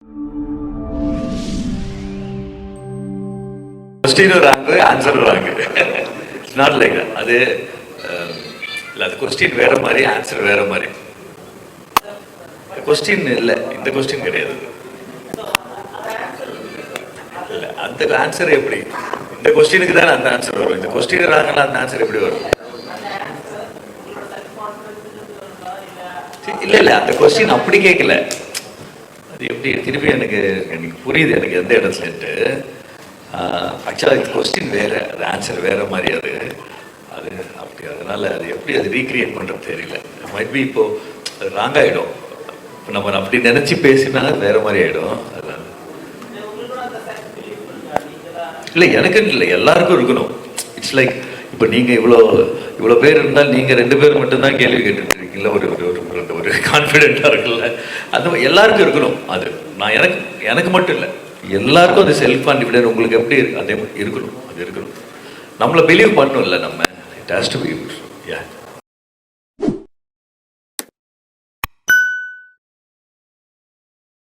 Question wrong, answer wrong. It's not like that. அது question வேற மாதிரி, ஆன்சர் வேற மாதிரி. கொஸ்டின் இல்லை, இந்த கொஸ்டின் கிடையாது. இல்லை, அந்த ஆன்சர் எப்படி? இந்த கொஸ்டினுக்கு தான் அந்த ஆன்சர் வரும். இந்த கொஸ்டின் ராங்கனா அந்த ஆன்சர் எப்படி வரும்? இல்லை இல்லை, அந்த கொஸ்டின் அப்படி கேட்கல. அது எப்படி திருப்பி எனக்கு புரியுது, எனக்கு எந்த இடத்துலன்ட்டு. ஆக்சுவலாக இது கொஸ்டின் வேறு, அது ஆன்சர் வேறு மாதிரி. அது அது அப்படி, அதனால் அது எப்படி அது ரீக்ரியேட் பண்ணுறது தெரியல. மைட் பி இப்போது அது ராங்காகிடும். இப்போ நம்ம அப்படி நினச்சி பேசினா அது வேறு மாதிரி ஆகிடும். அதனால் இல்லை, எனக்கு இல்லை, எல்லாருக்கும் இருக்கணும். இட்ஸ் லைக் இப்போ நீங்கள் இவ்வளோ பேர் இருந்தால் நீங்கள் 2 பேர் மட்டும்தான் கேள்வி கேட்டுட்டு இருக்கீங்களா, ஒரு கான்ஃபிடென்ட்டாக இருக்குல்ல, அந்த எல்லாருக்கும் இருக்கணும். அது நான் எனக்கு மட்டும் இல்லை, எல்லாருக்கும் அது செல்ஃப் கான்ஃபிடென்ட் உங்களுக்கு எப்படி அதே இருக்கணும். அது இருக்கணும். நம்மளை பிலீவ் பண்ணணும் இல்லை நம்ம. It has to be. Yeah.